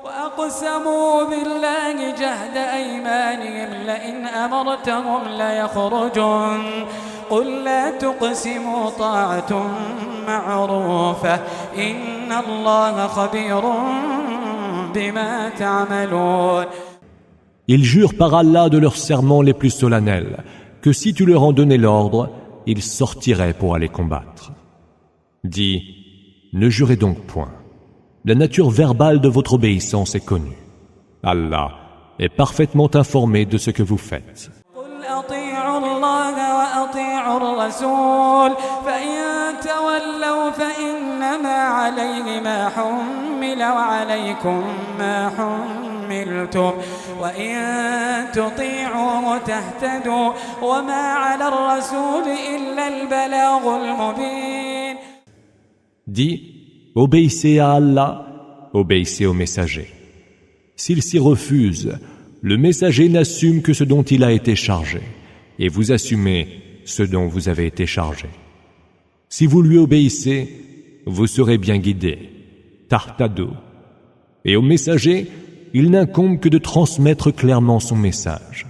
وأقسموا بالله جهد أيمانهم لئن أمرتهم ليخرجون قل لا تقسموا طاعة معروفة إن الله خبير بما تعملون. Ils jurent par Allah de leurs serments les plus solennels que si tu leur en donnais l'ordre, ils sortiraient pour aller combattre. Dis, ne jurez donc point. La nature verbale de votre obéissance est connue. Allah est parfaitement informé de ce que vous faites. Dis, obéissez à Allah, obéissez au messager. S'il s'y refuse, le messager n'assume que ce dont il a été chargé, et vous assumez ce dont vous avez été chargé. Si vous lui obéissez, vous serez bien guidés. Tahtadou. Et au messager, il n'incombe que de transmettre clairement son message.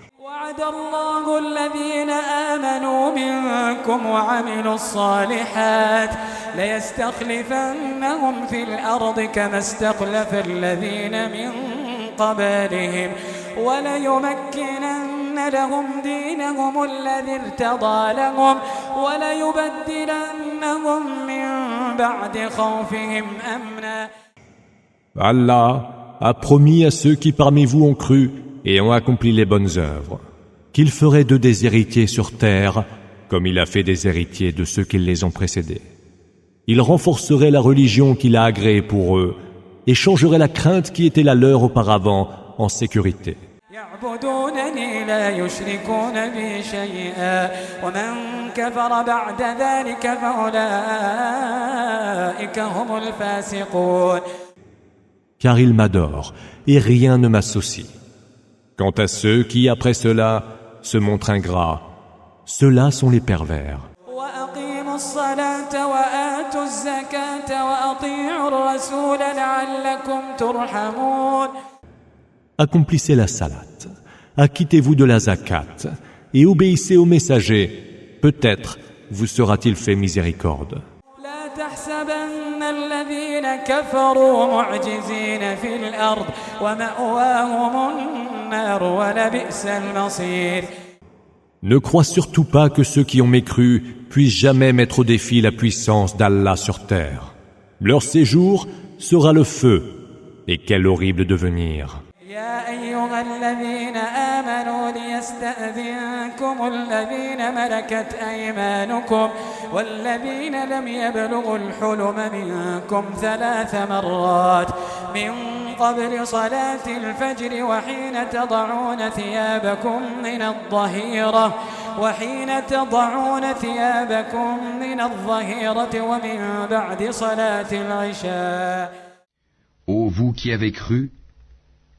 ليستخلفنهم في الأرض كما استخلف الذين من قبلهم وليمكنن لهم دينهم الذي ارتضى لهم وليبدلنهم من بعد خوفهم أمنا. Allah a promis à ceux qui parmi vous ont cru et ont accompli les bonnes œuvres qu'il ferait d'eux des héritiers sur terre comme il a fait des héritiers de ceux qui les ont précédés. Il renforcerait la religion qu'il a agréée pour eux et changerait la crainte qui était la leur auparavant en sécurité. Car ils m'adorent et rien ne m'associe. Quant à ceux qui, après cela, se montrent ingrats, ceux-là sont les pervers. Accomplissez la salat, acquittez-vous de la zakat et obéissez au messager, peut-être vous sera-t-il fait miséricorde. Ne crois surtout pas que ceux qui ont mécru puissent jamais mettre au défi la puissance d'Allah sur terre. Leur séjour sera le feu, et quel horrible devenir. يا أيها الذين آمنوا ليستأذنكم الذين ملكت أيمانكم والذين لم يبلغوا الحلم منكم 3 مرات من قبل صلاة الفجر وحين تضعون ثيابكم من الظهيرة ومن بعد صلاة العشاء. Ô vous qui avez cru,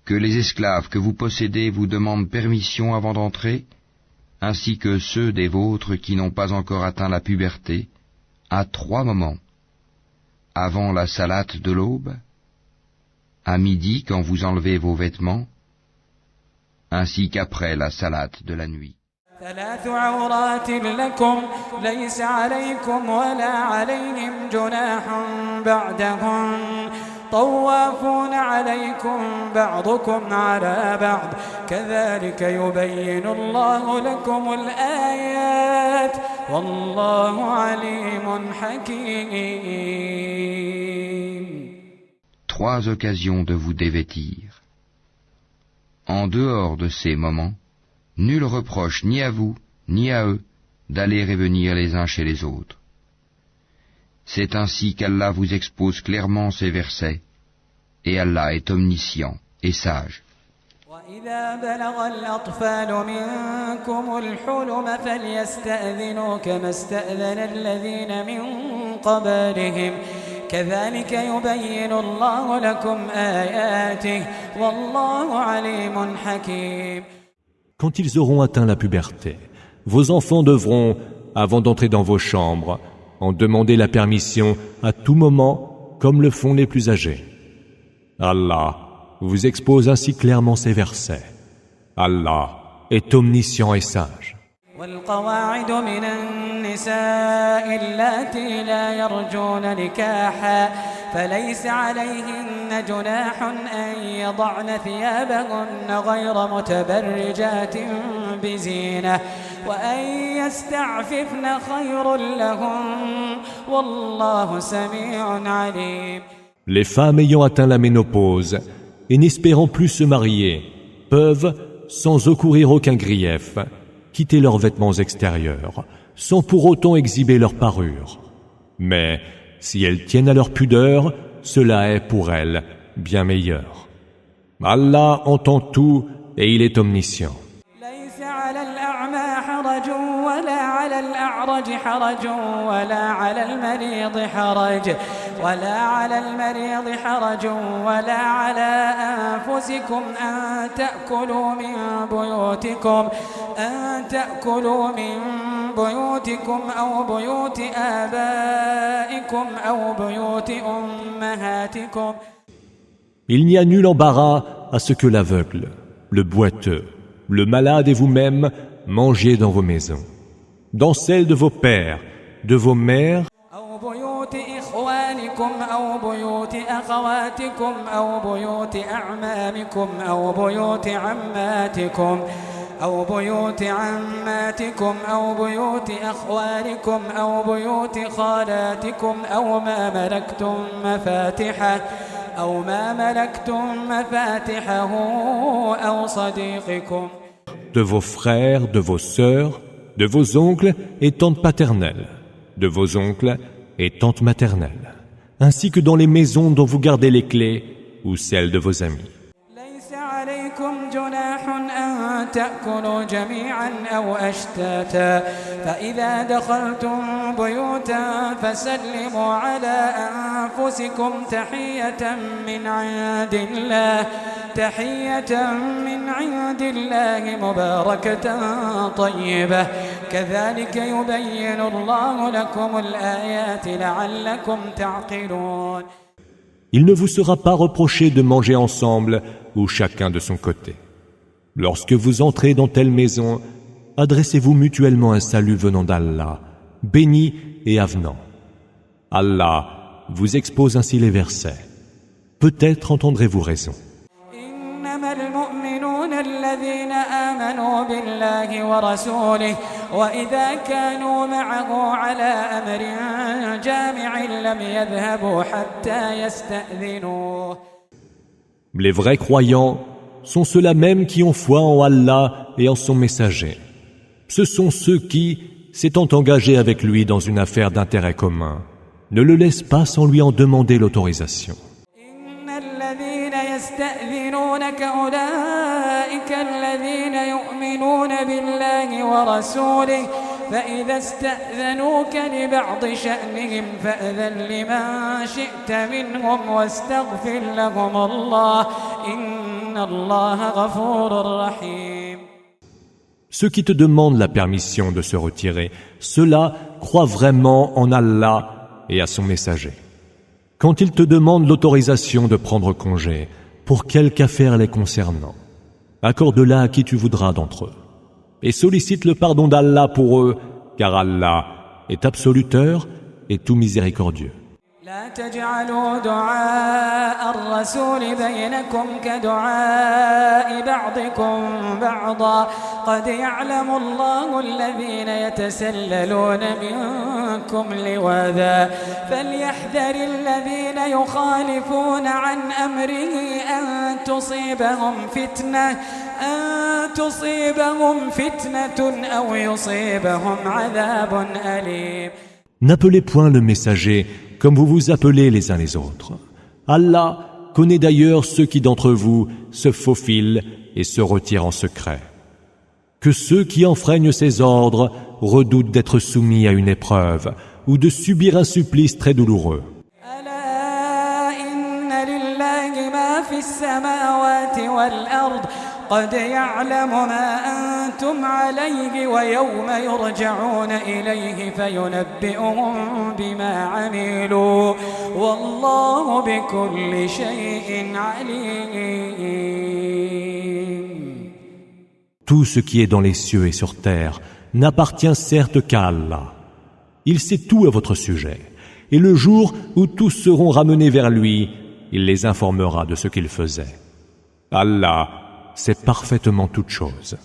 que les esclaves que vous possédez vous demandent permission avant d'entrer, ainsi que ceux des vôtres qui n'ont pas encore atteint la puberté, à 3 moments. Avant la salate de l'aube, à midi quand vous enlevez vos vêtements, ainsi qu'après la salate de la nuit. 3 عورات لكم ليس عليكم ولا عليهم جناح بعدهم طوافون عليكم بعضكم على بعض كذلك يبين الله لكم الآيات والله عليم حكيم. 3 occasions de vous dévêtir. En dehors de ces moments, nul reproche ni à vous, ni à eux, d'aller et venir les uns chez les autres. C'est ainsi qu'Allah vous expose clairement ces versets, et Allah est omniscient et sage. وَإِذَا بَلَغَ الْأَطْفَالُ مِنكُمُ الْحُلُمَ فَلْيَسْتَأْذِنُوا كَمَا اسْتَأْذَنَ الَّذِينَ مِن قَبْلِهِمْ كَذَلِكَ يُبَيِّنُ اللَّهُ لَكُمْ آيَاتِهِ وَاللَّهُ عَلِيمٌ حَكِيمٌ. Quand ils auront atteint la puberté, vos enfants devront, avant d'entrer dans vos chambres, en demander la permission à tout moment, comme le font les plus âgés. Allah vous expose ainsi clairement ces versets. Allah est omniscient et sage. والقواعد من النساء اللاتي لا يرجون نكاحا فليس عليهن جناح أن يضعن ثيابهن غير متبرجات بزينة وأن يستعففن خير لهن والله سميع عليم. Les femmes ayant atteint la ménopause et n'espérant plus se marier peuvent, sans encourir aucun grief, quitter leurs vêtements extérieurs, sans pour autant exhiber leur parure. Mais si elles tiennent à leur pudeur, cela est pour elles bien meilleur. Allah entend tout et il est omniscient. ليس على الأعمى حرج ولا على الأعرج حرج ولا على المريض حرج ولا على أنفسكم أن تأكلوا من بيوتكم أو بيوت آبائكم أو بيوت أمهاتكم. Il n'y a nul embarras à ce que l'aveugle, le boiteux, le malade et vous-même mangez dans vos maisons, dans celles de vos pères, de vos mères, أو بيوت إخوانكم أو بيوت أخواتكم أو بيوت أعمامكم أو بيوت عماتكم أو بيوت عماتكم أو بيوت أخوالكم أو بيوت خالاتكم أو ما ملكتم مفاتحه أو صديقكم. de vos frères, de vos sœurs, de vos oncles et tantes paternelles, de vos oncles et tantes maternelles, ainsi que dans les maisons dont vous gardez les clés ou celles de vos amis. ليس عليكم جناح أن تأكلوا جميعا أو أشتاتا فإذا دخلتم بيوتا فسلموا على أنفسكم تحية من عند الله مباركة طيبة كذلك يبين الله لكم الآيات لعلكم تعقلون. Il ne vous sera pas reproché de manger ensemble ou chacun de son côté. Lorsque vous entrez dans telle maison, adressez-vous mutuellement un salut venant d'Allah, béni et avenant. Allah vous expose ainsi les versets. Peut-être entendrez-vous raison. إنما المؤمنون الذين آمنوا بالله ورسوله وإذا كانوا معه على أمر جامع لم يذهبوا حتى يستأذنوه. Les vrais croyants sont ceux-là même qui ont foi en Allah et en son messager. Ce sont ceux qui, s'étant engagés avec lui dans une affaire d'intérêt commun, ne le laissent pas sans lui en demander l'autorisation. يستأذنونك أولئك الذين يؤمنون بالله ورسوله فإذا استأذنوك لبعض شأنهم فأذن لمن شئت منهم واستغفر لهم الله إن الله غفور رحيم. Ceux qui te demandent la permission de se retirer, ceux-là croient vraiment en Allah et à son messager. Quand ils te demandent l'autorisation de prendre congé, pour quelque affaire les concernant, accorde-la à qui tu voudras d'entre eux, et sollicite le pardon d'Allah pour eux, car Allah est absoluteur et tout miséricordieux. لا تجعلوا دعاء الرسول بينكم كدعاء بعضكم بعضا قد يعلم الله الذين يتسللون منكم لواذا فليحذر الذين يخالفون عن أمره أن تصيبهم فتنة أو يصيبهم عذاب أليم. N'appelez point le messager comme vous vous appelez les uns les autres. Allah connaît d'ailleurs ceux qui d'entre vous se faufilent et se retirent en secret. Que ceux qui enfreignent ses ordres redoutent d'être soumis à une épreuve ou de subir un supplice très douloureux. ما في السماوات والأرض قد يعلم ما أنتم عليه ويوم يرجعون إليه فينبئهم بما عملوا والله بكل شيء عليم. Tout ce qui est dans les cieux et sur terre n'appartient certes qu'à Allah. Il sait tout à votre sujet. Et le jour où tous seront ramenés vers lui, il les informera de ce qu'ils faisaient. Allah sait parfaitement toutes choses.